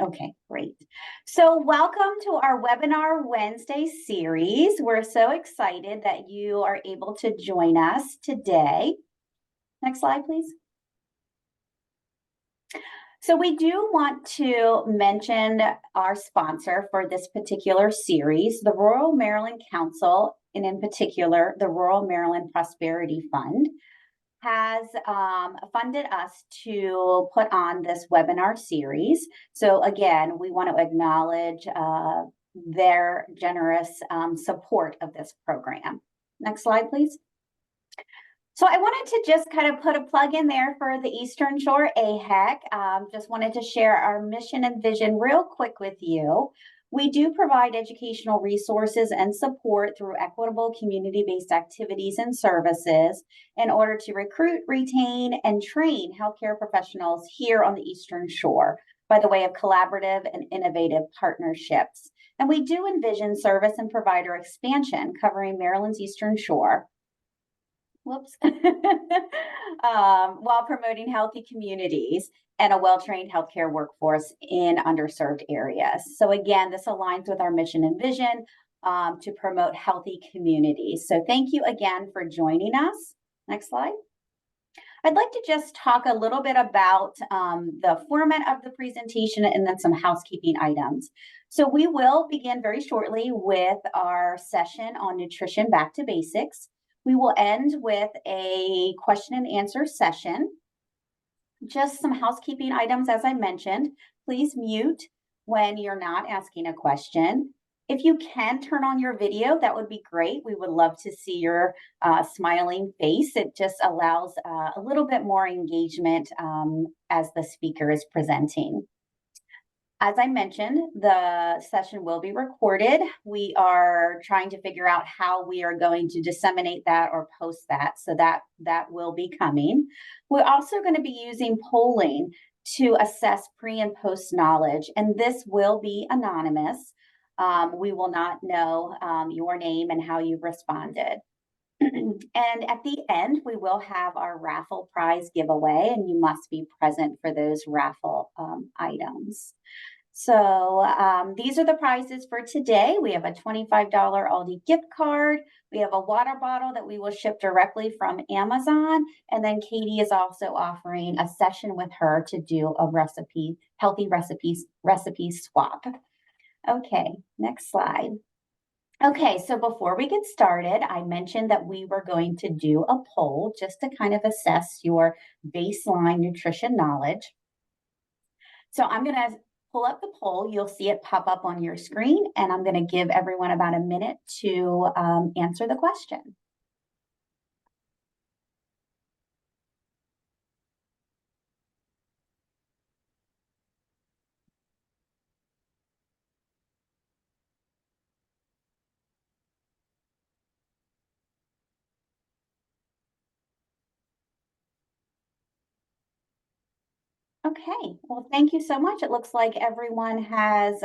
Okay, great. So welcome to our Webinar Wednesday series. We're so excited that you are able to join us today. Next slide, please. So we do want to mention our sponsor for this particular series, the Rural Maryland Council, and in particular, the Rural Maryland Prosperity Fund, has funded us to put on this webinar series. So again, we want to acknowledge their generous support of this program. Next slide, please. So I wanted to just kind of put a plug in there for the Eastern Shore AHEC. Just wanted to share our mission and vision real quick with you. We do provide educational resources and support through equitable community-based activities and services in order to recruit, retain, and train healthcare professionals here on the Eastern Shore by the way of collaborative and innovative partnerships. And we do envision service and provider expansion covering Maryland's Eastern Shore. While promoting healthy communities and a well-trained healthcare workforce in underserved areas. So again, this aligns with our mission and vision to promote healthy communities. So thank you again for joining us. Next slide. I'd like to just talk a little bit about the format of the presentation and then some housekeeping items. So we will begin very shortly with our session on nutrition back to basics. We will end with a question and answer session. Just some housekeeping items, as I mentioned. Please mute when you're not asking a question. If you can turn on your video, that would be great. We would love to see your smiling face. It just allows a little bit more engagement as the speaker is presenting. As I mentioned, the session will be recorded. We are trying to figure out how we are going to disseminate that or post that, so that will be coming. We're also going to be using polling to assess pre and post knowledge, and this will be anonymous. We will not know your name and how you've responded. And at the end, we will have our raffle prize giveaway, and you must be present for those raffle items. So these are the prizes for today. We have a $25 Aldi gift card. We have a water bottle that we will ship directly from Amazon. And then Katie is also offering a session with her to do a healthy recipe swap. Okay, next slide. Okay, so before we get started, I mentioned that we were going to do a poll just to kind of assess your baseline nutrition knowledge. So I'm going to pull up the poll. You'll see it pop up on your screen, and I'm going to give everyone about a minute to answer the question. Okay, well, thank you so much. It looks like everyone has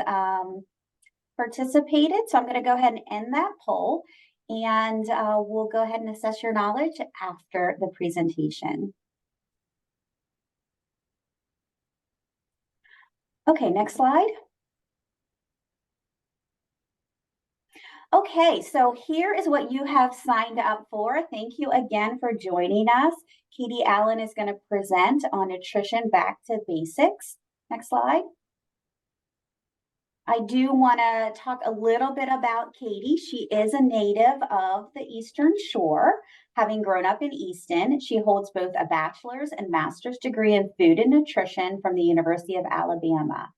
participated. So I'm going to go ahead and end that poll, and we'll go ahead and assess your knowledge after the presentation. Okay, next slide. Okay, so here is what you have signed up for. Thank you again for joining us. Katie Allen is going to present on nutrition back to basics. Next slide. I do want to talk a little bit about Katie. She is a native of the Eastern Shore, having grown up in Easton. She holds both a bachelor's and master's degree in food and nutrition from the University of Alabama.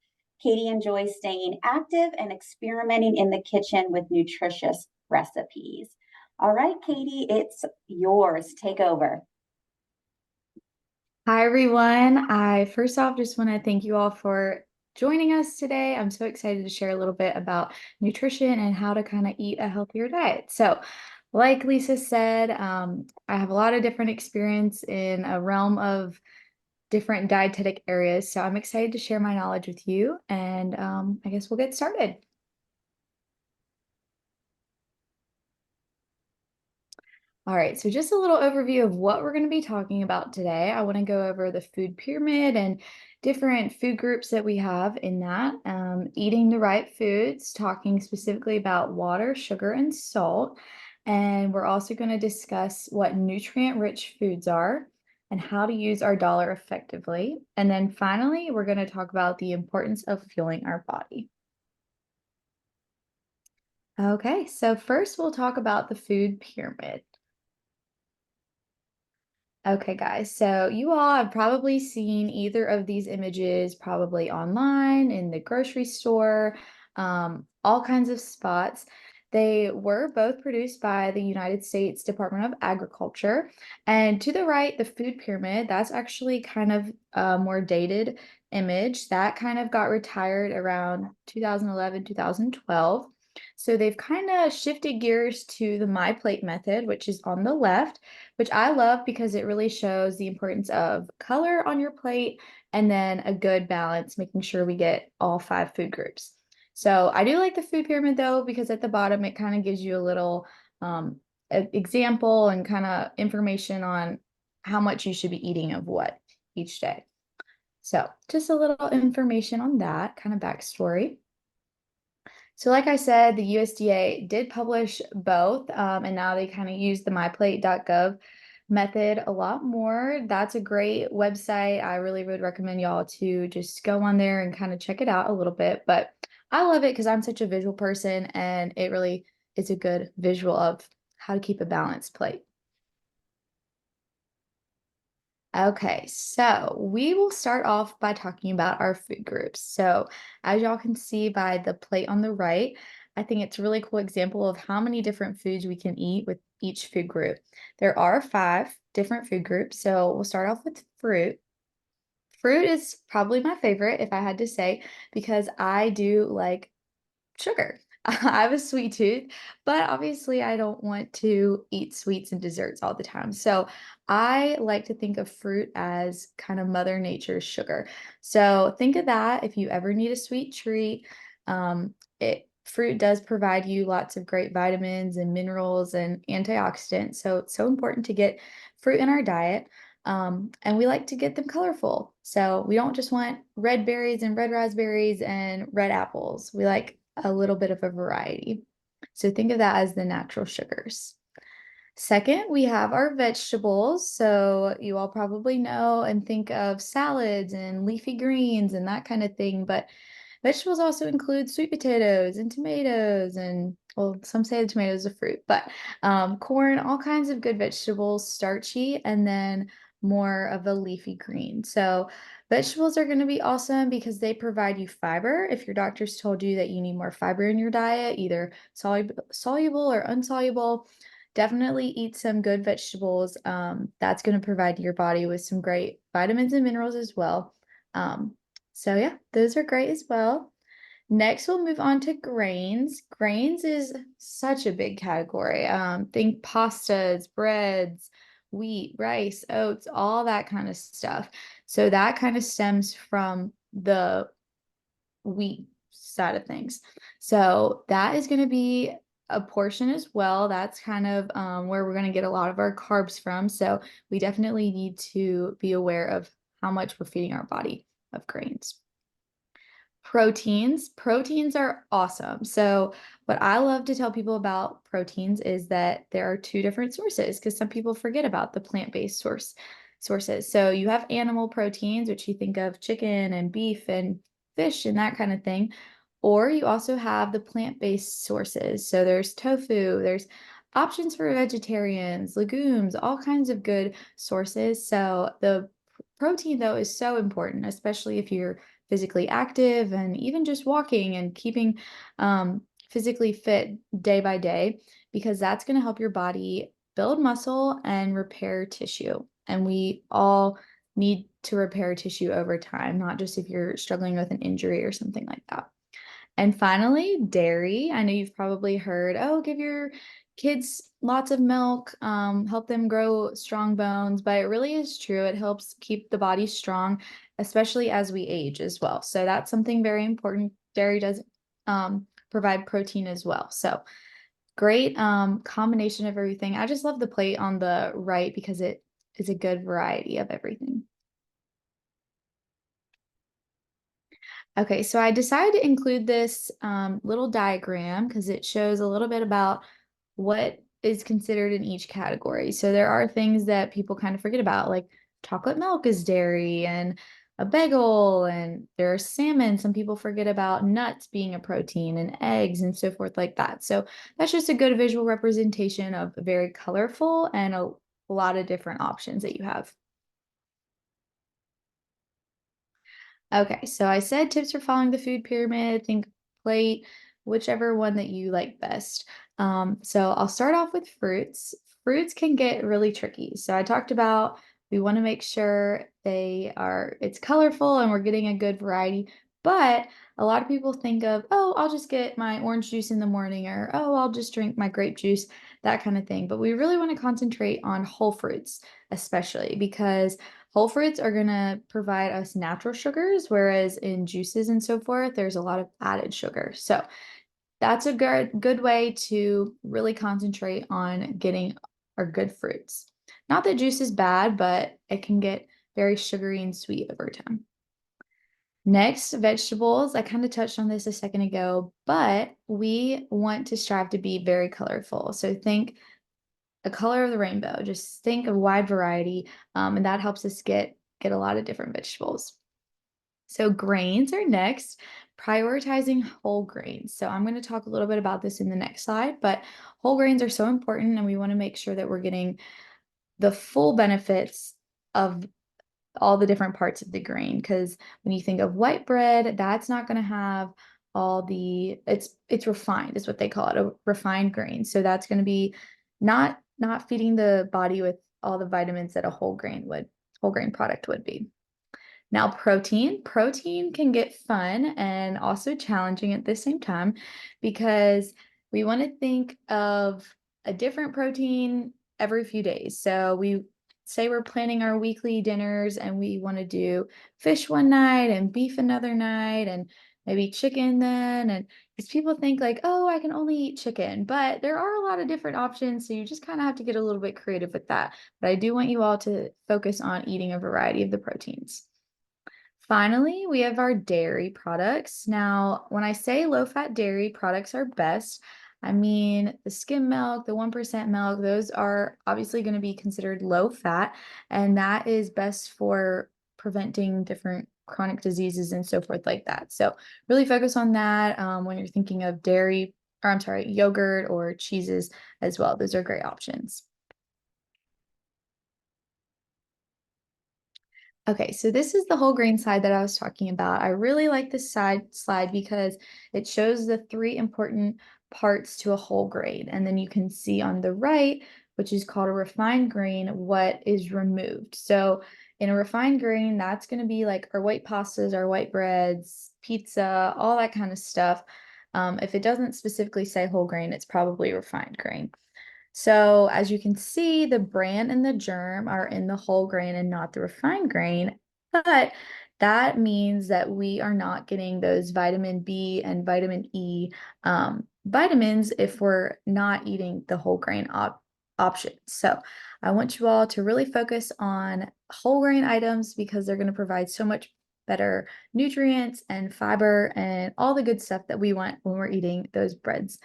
Katie enjoys staying active and experimenting in the kitchen with nutritious recipes. All right, Katie, it's yours. Take over. Hi, everyone. I first off just want to thank you all for joining us today. I'm so excited to share a little bit about nutrition and how to kind of eat a healthier diet. So, like Lisa said, I have a lot of different experience in a realm of different dietetic areas. So I'm excited to share my knowledge with you, and I guess we'll get started. All right, so just a little overview of what we're going to be talking about today. I want to go over the food pyramid and different food groups that we have in that. Eating the right foods, talking specifically about water, sugar, and salt. And we're also going to discuss what nutrient-rich foods are and how to use our dollar effectively. And then finally, we're going to talk about the importance of fueling our body. Okay, so first we'll talk about the food pyramid. Okay, guys, so you all have probably seen either of these images probably online, in the grocery store, all kinds of spots. They were both produced by the United States Department of Agriculture. And to the right, the food pyramid, that's actually kind of a more dated image that kind of got retired around 2011, 2012. So they've kind of shifted gears to the My Plate method, which is on the left, which I love because it really shows the importance of color on your plate and then a good balance, making sure we get all 5 food groups. So I do like the food pyramid though, because at the bottom it kind of gives you a little example and kind of information on how much you should be eating of what each day. So just a little information on that kind of backstory. So like I said, the USDA did publish both, and now they kind of use the myplate.gov method a lot more. That's a great website. I really would recommend y'all to just go on there and kind of check it out a little bit. But I love it because I'm such a visual person, and it really is a good visual of how to keep a balanced plate. Okay, so we will start off by talking about our food groups. So as y'all can see by the plate on the right, I think it's a really cool example of how many different foods we can eat with each food group. There are 5 different food groups. So we'll start off with fruit. Fruit is probably my favorite, if I had to say, because I do like sugar. I have a sweet tooth, but obviously I don't want to eat sweets and desserts all the time. So I like to think of fruit as kind of Mother Nature's sugar. So think of that if you ever need a sweet treat. Fruit does provide you lots of great vitamins and minerals and antioxidants. So it's so important to get fruit in our diet. And we like to get them colorful. So we don't just want red berries and red raspberries and red apples. We like a little bit of a variety. So think of that as the natural sugars. Second, we have our vegetables. So you all probably know and think of salads and leafy greens and that kind of thing, but vegetables also include sweet potatoes and tomatoes and, well, some say the tomatoes are fruit, but corn, all kinds of good vegetables, starchy, and then more of a leafy green. So vegetables are going to be awesome because they provide you fiber. If your doctor's told you that you need more fiber in your diet, either soluble or insoluble, definitely eat some good vegetables. That's going to provide your body with some great vitamins and minerals as well. So yeah, those are great as well. Next, we'll move on to grains. Grains is such a big category. Think pastas, breads, wheat, rice, oats, all that kind of stuff. So that kind of stems from the wheat side of things. So that is going to be a portion as well. That's kind of where we're going to get a lot of our carbs from. So we definitely need to be aware of how much we're feeding our body of grains. Proteins are awesome. So what I love to tell people about proteins is that there are 2 different sources, because some people forget about the plant-based sources. So you have animal proteins, which you think of chicken and beef and fish and that kind of thing. Or you also have the plant-based sources. So there's tofu, there's options for vegetarians, legumes, all kinds of good sources. So the protein though is so important, especially if you're physically active and even just walking and keeping physically fit day by day, because that's going to help your body build muscle and repair tissue. And we all need to repair tissue over time, not just if you're struggling with an injury or something like that. And finally, dairy. I know you've probably heard, oh, give your kids lots of milk, help them grow strong bones, but it really is true. It helps keep the body strong, especially as we age as well. So that's something very important. Dairy does provide protein as well. So great combination of everything. I just love the plate on the right because it is a good variety of everything. Okay, so I decided to include this little diagram because it shows a little bit about what is considered in each category. So there are things that people kind of forget about, like chocolate milk is dairy and a bagel, and there's salmon. Some people forget about nuts being a protein and eggs and so forth like that. So that's just a good visual representation of very colorful and a lot of different options that you have. Okay, so I said tips for following the food pyramid, think plate, whichever one that you like best. So I'll start off with fruits. Fruits can get really tricky. So I talked about we want to make sure it's colorful and we're getting a good variety. But a lot of people think of, oh, I'll just get my orange juice in the morning, or oh, I'll just drink my grape juice, that kind of thing. But we really want to concentrate on whole fruits, especially because whole fruits are going to provide us natural sugars, whereas in juices and so forth, there's a lot of added sugar. So that's a good way to really concentrate on getting our good fruits. Not that juice is bad, but it can get very sugary and sweet over time. Next, vegetables. I kind of touched on this a second ago, but we want to strive to be very colorful. So think a color of the rainbow. Just think of wide variety, and that helps us get a lot of different vegetables. So grains are next. Prioritizing whole grains. So I'm going to talk a little bit about this in the next slide, but whole grains are so important, and we want to make sure that we're getting the full benefits of all the different parts of the grain. Because when you think of white bread, that's not going to have all the it's refined is what they call it, a refined grain. So that's going to be not feeding the body with all the vitamins that a whole grain product would be. Now, protein can get fun and also challenging at the same time because we want to think of a different protein every few days. So we say we're planning our weekly dinners and we want to do fish one night and beef another night and maybe chicken then. And because people think like, oh, I can only eat chicken, but there are a lot of different options. So you just kind of have to get a little bit creative with that. But I do want you all to focus on eating a variety of the proteins. Finally, we have our dairy products. Now, when I say low-fat dairy products are best, I mean the skim milk, the 1% milk, those are obviously going to be considered low fat, and that is best for preventing different chronic diseases and so forth like that. So really focus on that when you're thinking of dairy, or I'm sorry, yogurt or cheeses as well. Those are great options. Okay, so this is the whole grain slide that I was talking about. I really like this slide because it shows the three important parts to a whole grain. And then you can see on the right, which is called a refined grain, what is removed. So in a refined grain, that's going to be like our white pastas, our white breads, pizza, all that kind of stuff. If it doesn't specifically say whole grain, it's probably refined grain. So as you can see, the bran and the germ are in the whole grain and not the refined grain, but that means that we are not getting those vitamin B and vitamin E vitamins if we're not eating the whole grain option. So I want you all to really focus on whole grain items because they're going to provide so much better nutrients and fiber and all the good stuff that we want when we're eating those breads.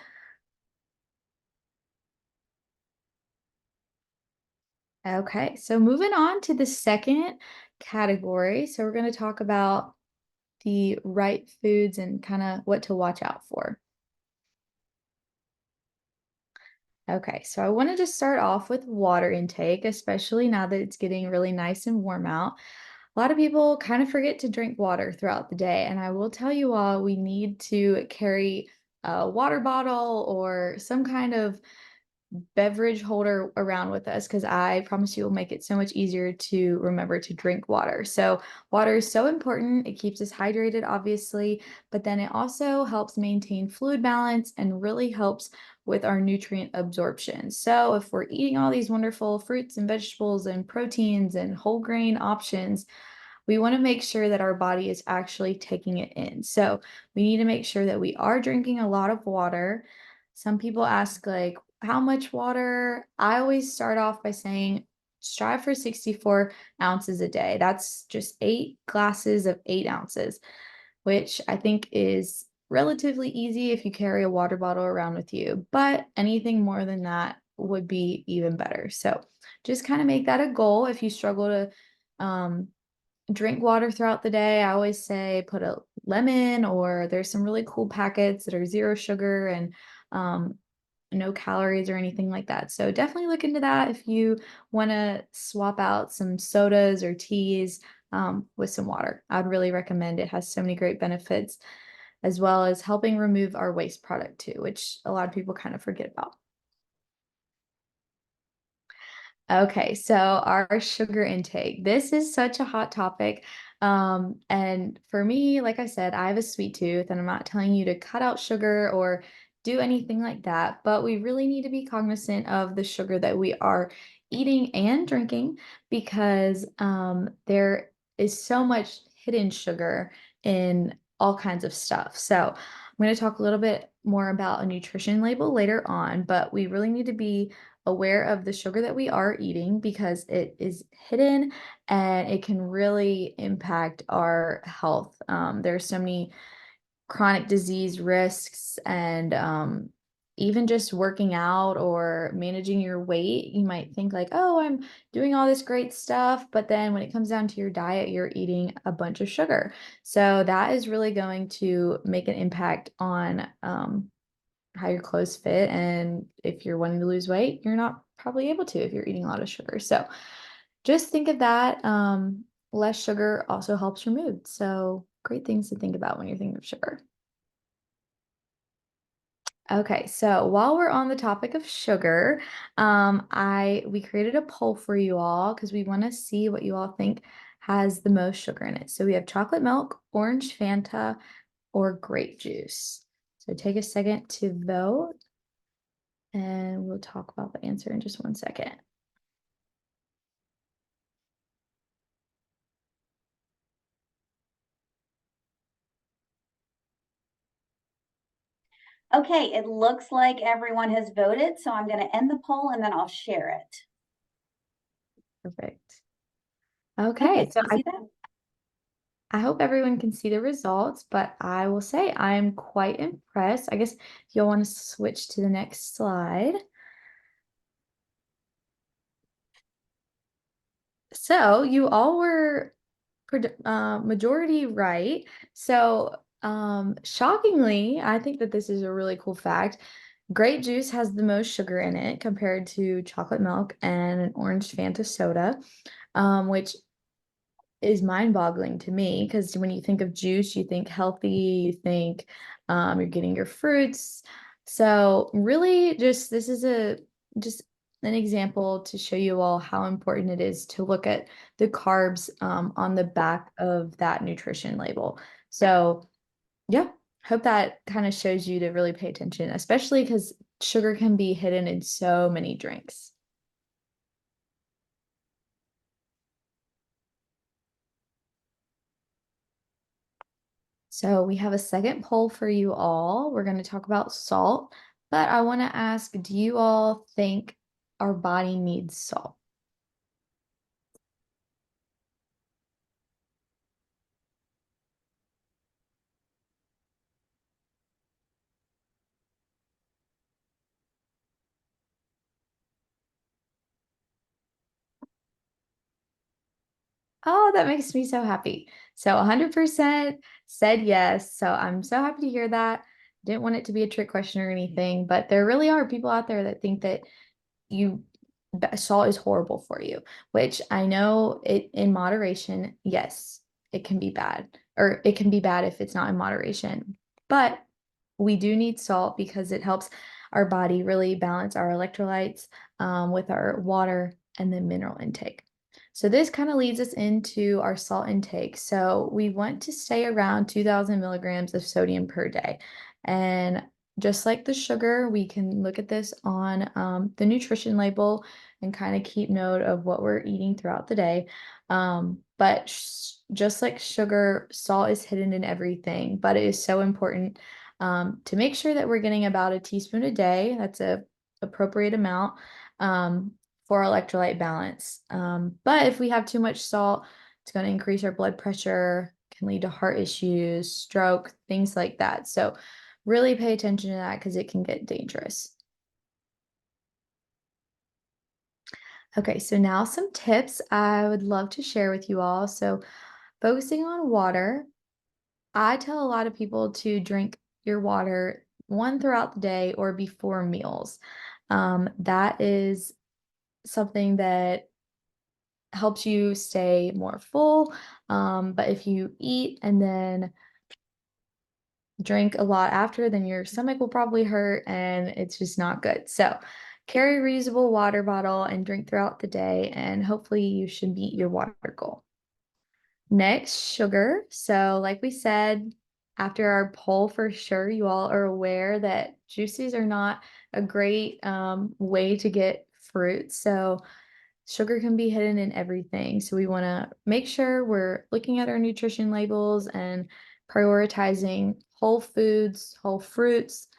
Okay, so moving on to the second category. So we're going to talk about the right foods and kind of what to watch out for. Okay, so I wanted to start off with water intake, especially now that it's getting really nice and warm out. A lot of people kind of forget to drink water throughout the day, and I will tell you all we need to carry a water bottle or some kind of beverage holder around with us because I promise you will make it so much easier to remember to drink water. So, water is so important. It keeps us hydrated, obviously, but then it also helps maintain fluid balance and really helps with our nutrient absorption. So, if we're eating all these wonderful fruits and vegetables and proteins and whole grain options, we want to make sure that our body is actually taking it in. So, we need to make sure that we are drinking a lot of water. Some people ask, like, how much water? I always start off by saying strive for 64 ounces a day. That's just 8 glasses of 8 ounces. which I think is relatively easy if you carry a water bottle around with you, but anything more than that would be even better. So just kind of make that a goal. If you struggle to drink water throughout the day, I always say put a lemon, or there's some really cool packets that are zero sugar and no calories or anything like that. So definitely look into that if you want to swap out some sodas or teas with some water. I'd really recommend it. Has so many great benefits, as well as helping remove our waste product too, which a lot of people kind of forget about. Okay, so our sugar intake. This is such a hot topic. And for me, like I said, I have a sweet tooth, and I'm not telling you to cut out sugar or do anything like that, but we really need to be cognizant of the sugar that we are eating and drinking, because there is so much hidden sugar in all kinds of stuff. So I'm going to talk a little bit more about a nutrition label later on, but we really need to be aware of the sugar that we are eating, because it is hidden and it can really impact our health. There's so many chronic disease risks, and even just working out or managing your weight. You might think like, oh, I'm doing all this great stuff, but then when it comes down to your diet, you're eating a bunch of sugar. So that is really going to make an impact on how your clothes fit. And if you're wanting to lose weight, you're not probably able to if you're eating a lot of sugar. So just think of that. Less sugar also helps your mood. So great things to think about when you're thinking of sugar. Okay, so while we're on the topic of sugar, we created a poll for you all because we want to see what you all think has the most sugar in it. So we have chocolate milk, orange Fanta, or grape juice. So take a second to vote, and we'll talk about the answer in just one second. Okay, it looks like everyone has voted, so I'm going to end the poll and then I'll share it. Perfect. Okay, Okay, so you see that? I hope everyone can see the results, but I will say I'm quite impressed. I guess if you'll want to switch to the next slide. So you all were majority right. So shockingly, I think that this is a really cool fact. Grape juice has the most sugar in it compared to chocolate milk and an orange Fanta soda, which is mind-boggling to me, because when you think of juice, you think healthy, you think you're getting your fruits. So really, this is just an example to show you all how important it is to look at the carbs on the back of that nutrition label. So yeah, hope that kind of shows you to really pay attention, especially because sugar can be hidden in so many drinks. So we have a second poll for you all. We're going to talk about salt, but I want to ask, do you all think our body needs salt? Oh, that makes me so happy. So 100% said yes. So I'm so happy to hear that. Didn't want it to be a trick question or anything, but there really are people out there that think that you salt is horrible for you, which I know it in moderation, yes, it can be bad, or it can be bad if it's not in moderation. But we do need salt because it helps our body really balance our electrolytes with our water and then mineral intake. So this kind of leads us into our salt intake. So we want to stay around 2,000 milligrams of sodium per day. And just like the sugar, we can look at this on the nutrition label and kind of keep note of what we're eating throughout the day. But just like sugar, salt is hidden in everything, but it is so important to make sure that we're getting about a teaspoon a day. That's a appropriate amount for electrolyte balance. But if we have too much salt, it's going to increase our blood pressure, can lead to heart issues, stroke, things like that. So really pay attention to that because it can get dangerous. Okay, so now some tips I would love to share with you all. So focusing on water, I tell a lot of people to drink your water one throughout the day or before meals. That is something that helps you stay more full. But if you eat and then drink a lot after, then your stomach will probably hurt and it's just not good. So carry a reusable water bottle and drink throughout the day, and hopefully you should meet your water goal. Next, sugar. So, like we said, after our poll, for sure, you all are aware that juices are not a great way to get fruit. So, sugar can be hidden in everything. So, we want to make sure we're looking at our nutrition labels and prioritizing whole foods, whole fruits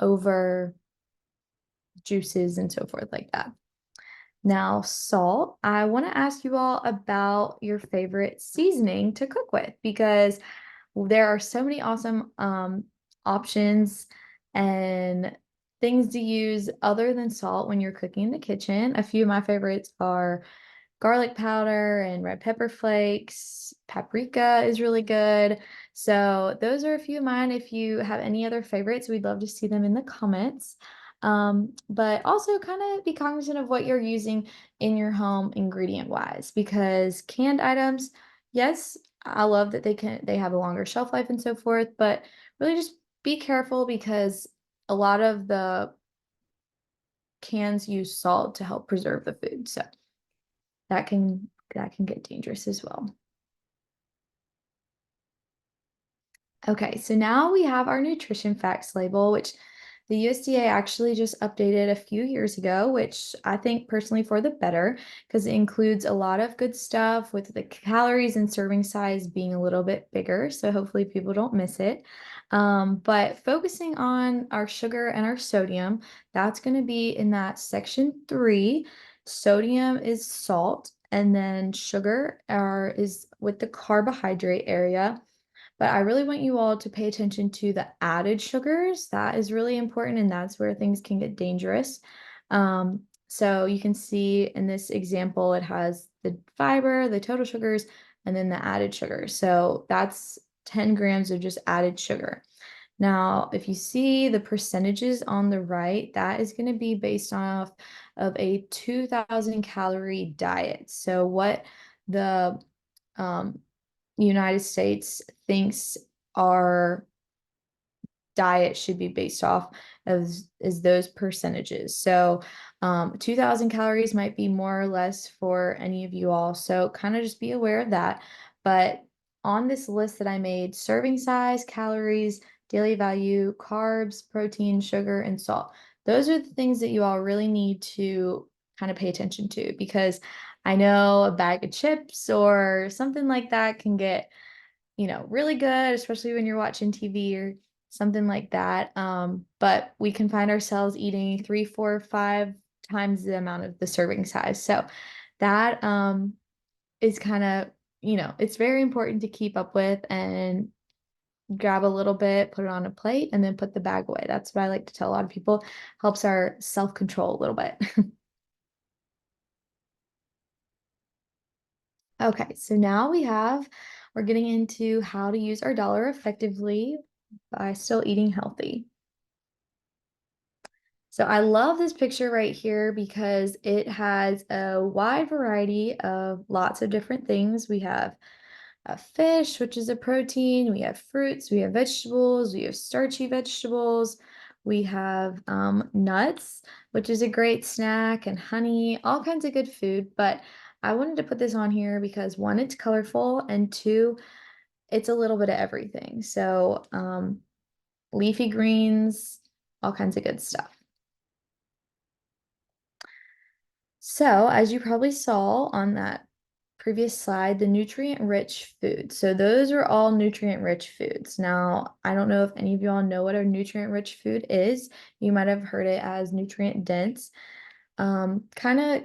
over juices and so forth like that. Now, salt, I want to ask you all about your favorite seasoning to cook with because there are so many awesome options and things to use other than salt when you're cooking in the kitchen. A few of my favorites are garlic powder and red pepper flakes. Paprika is really good. So those are a few of mine. If you have any other favorites, we'd love to see them in the comments. But also kind of be cognizant of what you're using in your home ingredient wise, because canned items, yes, I love that they have a longer shelf life and so forth, but really just be careful because a lot of the cans use salt to help preserve the food. So that can get dangerous as well. Okay, so now we have our nutrition facts label, which the USDA actually just updated a few years ago, which I think personally for the better, because it includes a lot of good stuff with the calories and serving size being a little bit bigger. So hopefully people don't miss it. But focusing on our sugar and our sodium, that's going to be in that section 3. Sodium is salt, and then sugar is with the carbohydrate area. But I really want you all to pay attention to the added sugars. That is really important, and that's where things can get dangerous. So you can see in this example, it has the fiber, the total sugars, and then the added sugar. So that's 10 grams of just added sugar. Now, if you see the percentages on the right, that is going to be based off of a 2,000 calorie diet. So what the um, United States thinks our diet should be based off of is those percentages. So 2,000 calories might be more or less for any of you all. So kind of just be aware of that. But on this list that I made, serving size, calories, daily value, carbs, protein, sugar, and salt. Those are the things that you all really need to kind of pay attention to, because I know a bag of chips or something like that can get really good, especially when you're watching TV or something like that. But we can find ourselves eating 3, 4, 5 times the amount of the serving size. So that is kind of, it's very important to keep up with and grab a little bit, put it on a plate, and then put the bag away. That's what I like to tell a lot of people. Helps our self-control a little bit. Okay, so now we're getting into how to use our dollar effectively by still eating healthy. So I love this picture right here because it has a wide variety of lots of different things. We have a fish, which is a protein. We have fruits, we have vegetables, we have starchy vegetables. We have nuts, which is a great snack, and honey, all kinds of good food. But I wanted to put this on here because one, it's colorful, and two, it's a little bit of everything. So leafy greens, all kinds of good stuff. So, as you probably saw on that previous slide, the nutrient-rich foods. So those are all nutrient-rich foods. Now, I don't know if any of you all know what a nutrient-rich food is. You might have heard it as nutrient-dense. Kind of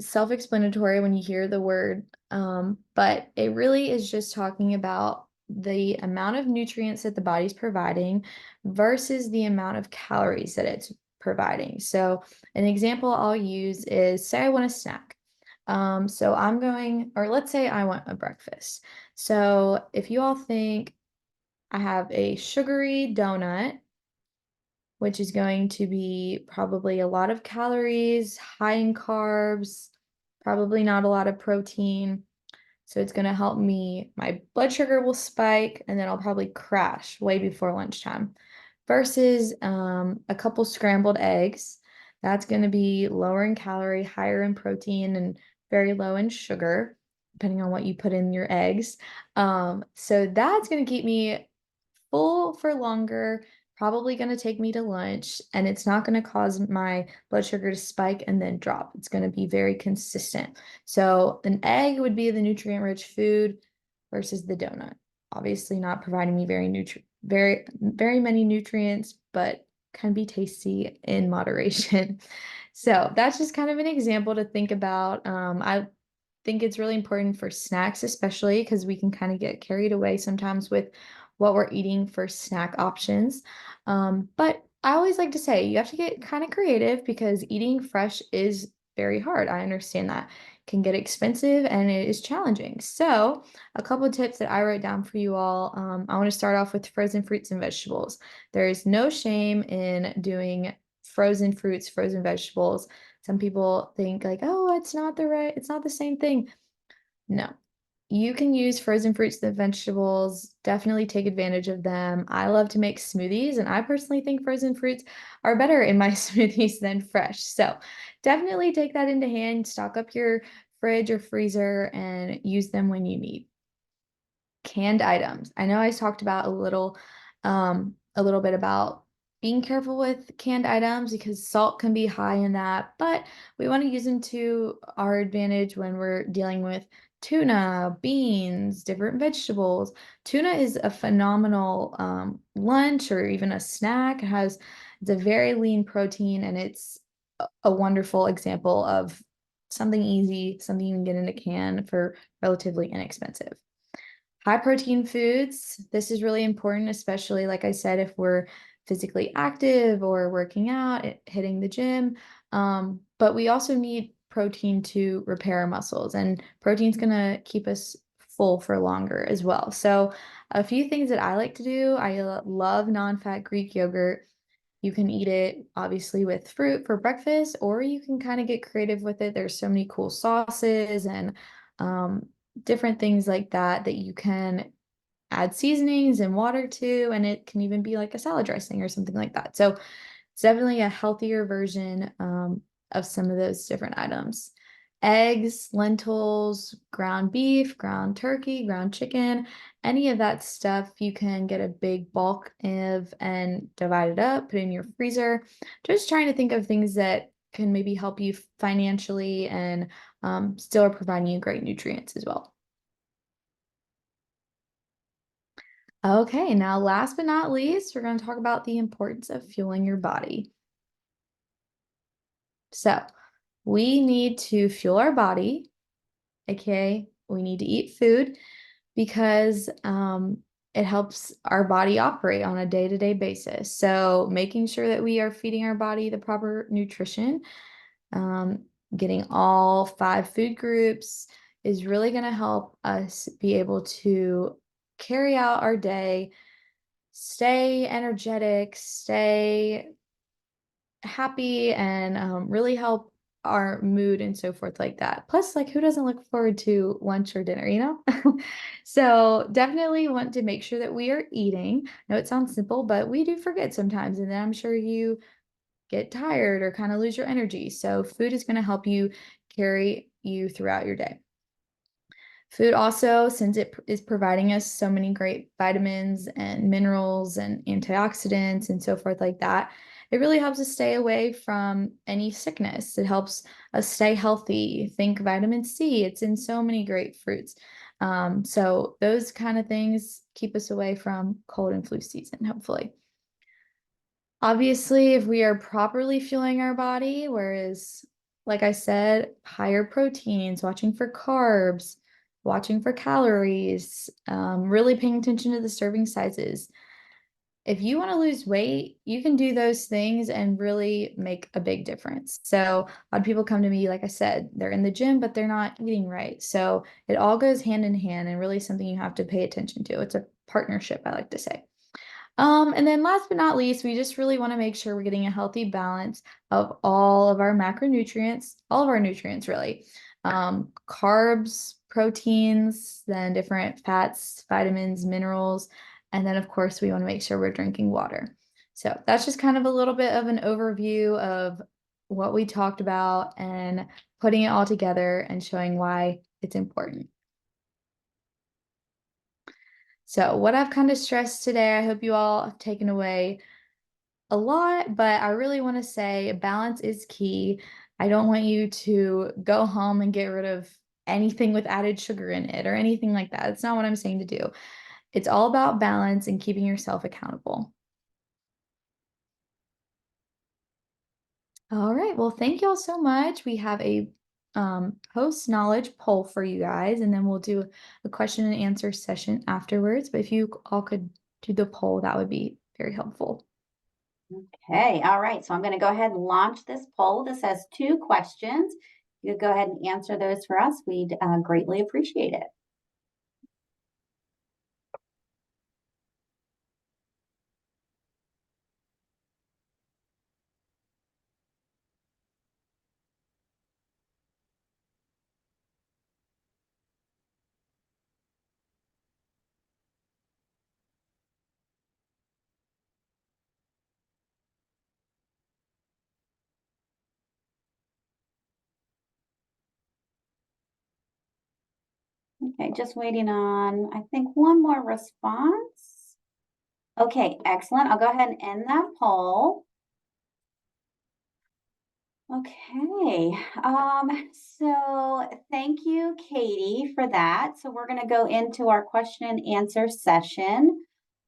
self-explanatory when you hear the word, but it really is just talking about the amount of nutrients that the body's providing versus the amount of calories that it's providing. So an example I'll use is, say I want a snack. So I'm going, or let's say I want a breakfast. So if you all think I have a sugary donut, which is going to be probably a lot of calories, high in carbs, probably not a lot of protein. So it's going to help me, my blood sugar will spike, and then I'll probably crash way before lunchtime. Versus a couple scrambled eggs. That's going to be lower in calorie, higher in protein, and very low in sugar, depending on what you put in your eggs. So that's going to keep me full for longer, probably going to take me to lunch, and it's not going to cause my blood sugar to spike and then drop. It's going to be very consistent. So an egg would be the nutrient-rich food versus the donut. Obviously not providing me very many nutrients, but can be tasty in moderation. So that's just kind of an example to think about. I think it's really important for snacks, especially because we can kind of get carried away sometimes with what we're eating for snack options. But I always like to say you have to get kind of creative because eating fresh is very hard. I understand that can get expensive and it is challenging. So, a couple of tips that I wrote down for you all. I want to start off with frozen fruits and vegetables. There is no shame in doing frozen fruits, frozen vegetables. Some people think like, oh, it's not the same thing. No, you can use frozen fruits and vegetables. Definitely take advantage of them. I love to make smoothies, and I personally think frozen fruits are better in my smoothies than fresh. So definitely take that into hand, stock up your fridge or freezer, and use them when you need. Canned items. I know I talked about a little bit about being careful with canned items because salt can be high in that, but we want to use them to our advantage when we're dealing with tuna, beans, different vegetables. Tuna is a phenomenal lunch or even a snack. It's a very lean protein and it's a wonderful example of something easy, something you can get in a can for relatively inexpensive. High protein foods, this is really important, especially like I said, if we're physically active or working out, hitting the gym. But we also need protein to repair our muscles, and protein's gonna keep us full for longer as well. So, a few things that I like to do, love non-fat Greek yogurt. You can eat it obviously with fruit for breakfast, or you can kind of get creative with it. There's so many cool sauces and um, different things like that that you can add seasonings and water to, and it can even be like a salad dressing or something like that. So it's definitely a healthier version of some of those different items. Eggs, lentils, ground beef, ground turkey, ground chicken, any of that stuff you can get a big bulk of and divide it up, put it in your freezer. Just trying to think of things that can maybe help you financially and still are providing you great nutrients as well. Okay, now last but not least, we're going to talk about the importance of fueling your body. So, we need to fuel our body, aka we need to eat food because it helps our body operate on a day-to-day basis. So, making sure that we are feeding our body the proper nutrition, um, getting all 5 food groups is really going to help us be able to carry out our day, stay energetic, stay happy, and really help our mood and so forth like that. Plus, like, who doesn't look forward to lunch or dinner, you know? So definitely want to make sure that we are eating. I know it sounds simple, but we do forget sometimes, and then I'm sure you get tired or kind of lose your energy. So food is going to help you carry you throughout your day. Food also, since it is providing us so many great vitamins and minerals and antioxidants and so forth like that, it really helps us stay away from any sickness. It helps us stay healthy. Think vitamin C, it's in so many great fruits. So those kind of things keep us away from cold and flu season, hopefully. Obviously, if we are properly fueling our body, whereas, like I said, higher proteins, watching for carbs, watching for calories, really paying attention to the serving sizes. If you want to lose weight, you can do those things and really make a big difference. So a lot of people come to me, like I said, they're in the gym, but they're not eating right. So it all goes hand in hand and really something you have to pay attention to. It's a partnership, I like to say. And then last but not least, we just really want to make sure we're getting a healthy balance of all of our macronutrients, all of our nutrients really. Carbs, proteins, then different fats, vitamins, minerals, and then of course we want to make sure we're drinking water. So that's just kind of a little bit of an overview of what we talked about and putting it all together and showing why it's important. So what I've kind of stressed today, I hope you all have taken away a lot, but I really want to say balance is key. I don't want you to go home and get rid of anything with added sugar in it or anything like that. That's not what I'm saying to do. It's all about balance and keeping yourself accountable. All right. Well, thank you all so much. We have a post knowledge poll for you guys, and then we'll do a question and answer session afterwards. But if you all could do the poll, that would be very helpful. Okay, all right. So I'm going to go ahead and launch this poll. This has 2 questions. You could go ahead and answer those for us. We'd greatly appreciate it. Okay, just waiting on, I think, one more response. Okay, excellent. I'll go ahead and end that poll. Okay, so thank you, Katie, for that. So we're going to go into our question and answer session.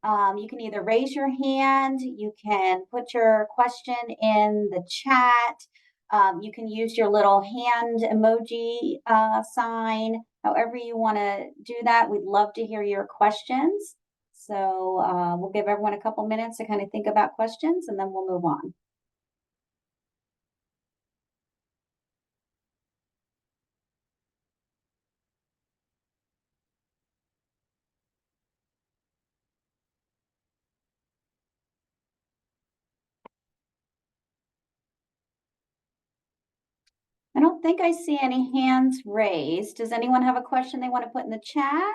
You can either raise your hand, you can put your question in the chat, you can use your little hand emoji sign, however you want to do that. We'd love to hear your questions. So we'll give everyone a couple minutes to kind of think about questions and then we'll move on. I don't think I see any hands raised. Does anyone have a question they want to put in the chat?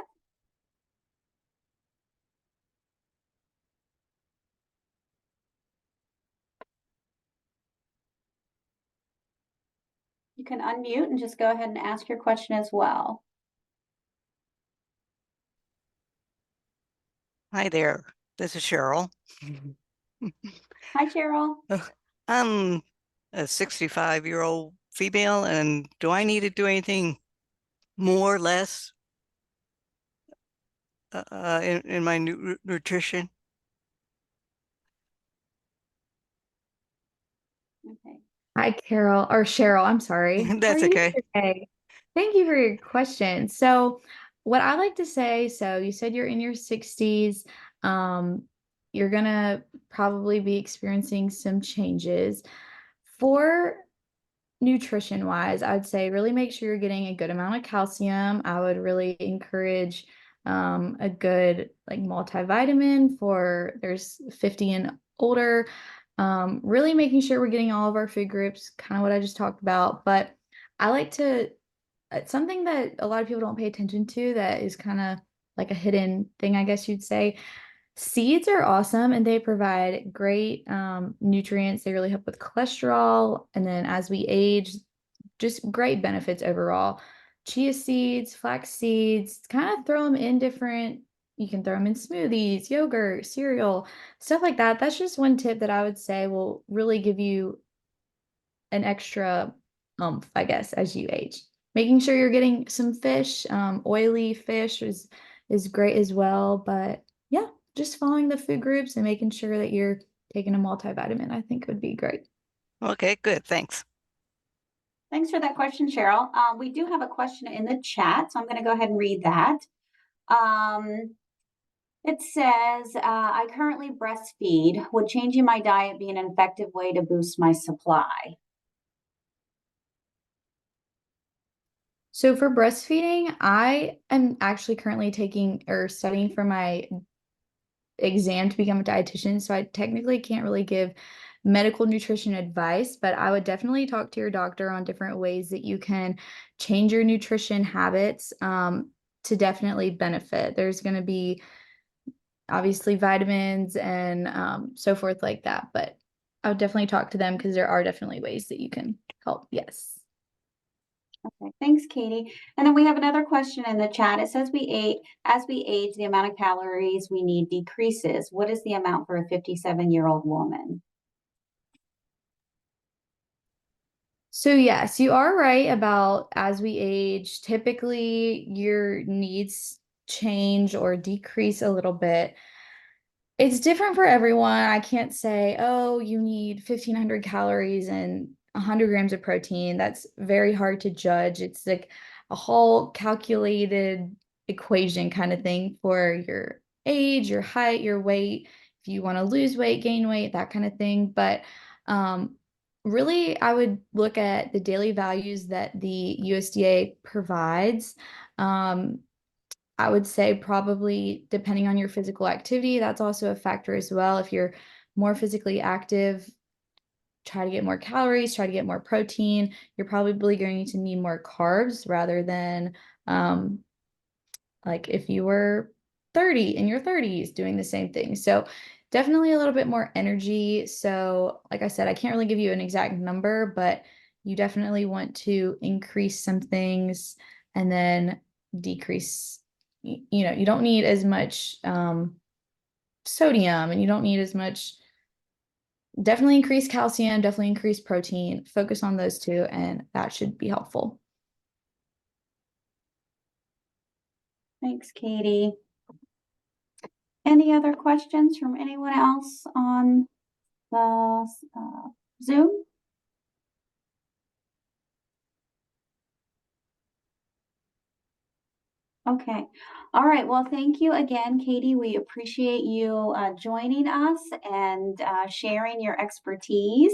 You can unmute and just go ahead and ask your question as well. Hi there, this is Cheryl. Hi, Cheryl. I'm a 65-year-old female, and do I need to do anything more or less in my nutrition? Okay. Hi, Carol or Cheryl. I'm sorry. How are That's you okay. today? Thank you for your question. So, what I like to say, so you said you're in your 60s. Um, you're gonna probably be experiencing some changes. For nutrition wise, I would say really make sure you're getting a good amount of calcium. I would really encourage a good like multivitamin for there's 50 and older. Really making sure we're getting all of our food groups, kind of what I just talked about. But I like to, something that a lot of people don't pay attention to that is kind of like a hidden thing, I guess you'd say. Seeds are awesome and they provide great nutrients. They really help with cholesterol. And then as we age, just great benefits overall. Chia seeds, flax seeds, kind of throw them in different, you can throw them in smoothies, yogurt, cereal, stuff like that. That's just one tip that I would say will really give you an extra oomph, I guess, as you age. Making sure you're getting some fish, oily fish is great as well. But yeah, just following the food groups and making sure that you're taking a multivitamin, I think would be great. Okay, good, thanks. Thanks for that question, Cheryl. We do have a question in the chat, so I'm going to go ahead and read that. It says, I currently breastfeed. Would changing my diet be an effective way to boost my supply? So for breastfeeding, I am actually currently taking or studying for my exam to become a dietitian. So I technically can't really give medical nutrition advice, but I would definitely talk to your doctor on different ways that you can change your nutrition habits to definitely benefit. There's going to be obviously vitamins and so forth like that, but I would definitely talk to them because there are definitely ways that you can help. Yes. Okay, thanks, Katie. And then we have another question in the chat. It says as we age, the amount of calories we need decreases. What is the amount for a 57-year-old woman? So yes, you are right about as we age, typically your needs change or decrease a little bit. It's different for everyone. I can't say, oh, you need 1,500 calories and 100 grams of protein. That's very hard to judge. It's like a whole calculated equation kind of thing for your age, your height, your weight, if you want to lose weight, gain weight, that kind of thing. But really, I would look at the daily values that the USDA provides. I would say probably depending on your physical activity, that's also a factor as well. If you're more physically active, try to get more calories, try to get more protein. You're probably going to need more carbs rather than like if you were 30 in your 30s doing the same thing. So definitely a little bit more energy. So like I said, I can't really give you an exact number, but you definitely want to increase some things and then decrease, you know, you don't need as much sodium and you don't need as much, definitely increase calcium, definitely increase protein, focus on those two, and that should be helpful. Thanks, Katie. Any other questions from anyone else on the Zoom? Okay. All right. Well, thank you again, Katie. We appreciate you joining us and sharing your expertise.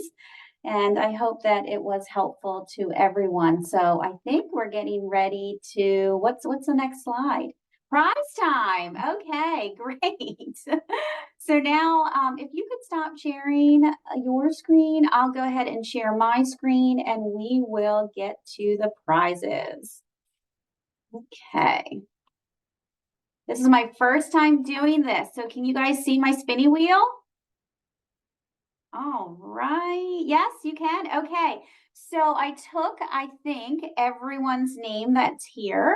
And I hope that it was helpful to everyone. So I think we're getting ready to, what's the next slide? Prize time. Okay, great. So now if you could stop sharing your screen, I'll go ahead and share my screen and we will get to the prizes. Okay. This is my first time doing this. So can you guys see my spinny wheel? All right. Yes, you can. Okay. So I took, I think, everyone's name that's here.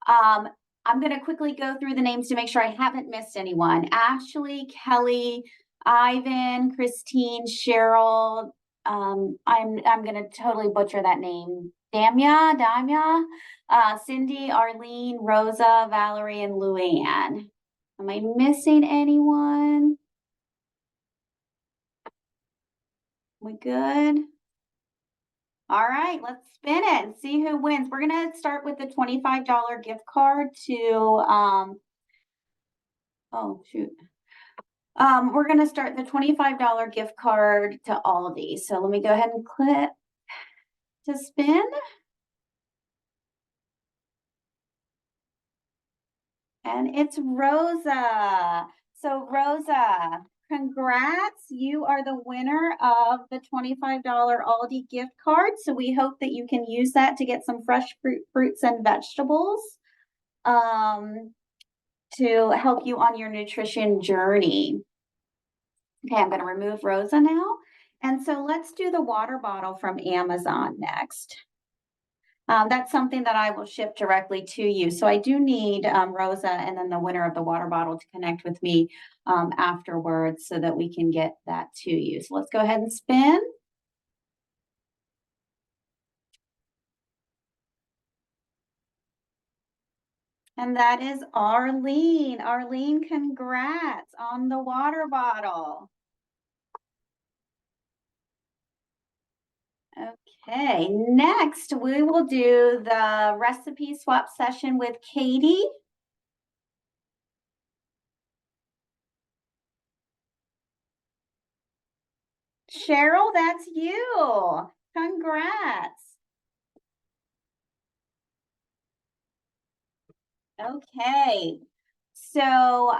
I'm going to quickly go through the names to make sure I haven't missed anyone. Ashley, Kelly, Ivan, Christine, Cheryl. I'm going to totally butcher that name. Damya, Cindy, Arlene, Rosa, Valerie, and Luann. Am I missing anyone? We good? All right, let's spin it and see who wins. We're gonna start with the $25 gift card to oh shoot. We're gonna start the $25 gift card to Aldi. So let me go ahead and click to spin. And it's Rosa. So Rosa, congrats. You are the winner of the $25 Aldi gift card. So we hope that you can use that to get some fresh fruits and vegetables to help you on your nutrition journey. Okay, I'm going to remove Rosa now. And so let's do the water bottle from Amazon next. That's something that I will ship directly to you. So I do need Rosa and then the winner of the water bottle to connect with me afterwards so that we can get that to you. So let's go ahead and spin. And that is Arlene. Arlene, congrats on the water bottle. Okay, next we will do the recipe swap session with Katie. Cheryl, that's you. Congrats. Okay, so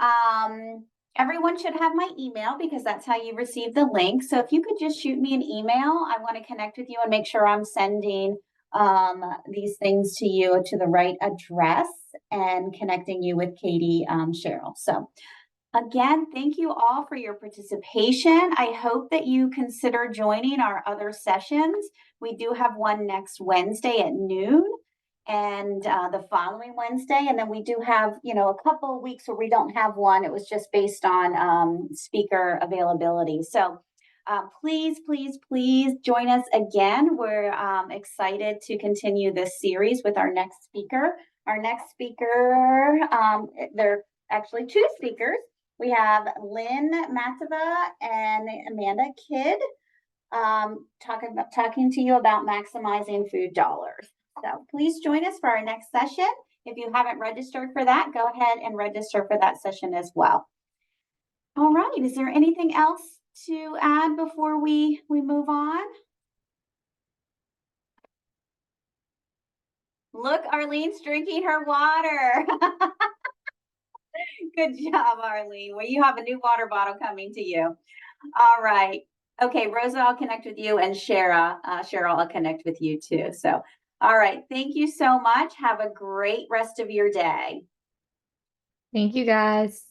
everyone should have my email because that's how you receive the link. So if you could just shoot me an email, I want to connect with you and make sure I'm sending these things to you to the right address and connecting you with Katie, Cheryl. So again, thank you all for your participation. I hope that you consider joining our other sessions. We do have one next Wednesday at noon and the following Wednesday. And then we do have, a couple of weeks where we don't have one. It was just based on speaker availability. So please, please, please join us again. We're excited to continue this series with our next speaker. Our next speaker, there are actually two speakers. We have Lynn Mateva and Amanda Kidd talking to you about maximizing food dollars. So please join us for our next session. If you haven't registered for that, go ahead and register for that session as well. All right, is there anything else to add before we move on? Look, Arlene's drinking her water. Good job, Arlene. Well, you have a new water bottle coming to you. All right. Okay, Rosa, I'll connect with you, and Cheryl, I'll connect with you too. So, all right. Thank you so much. Have a great rest of your day. Thank you guys.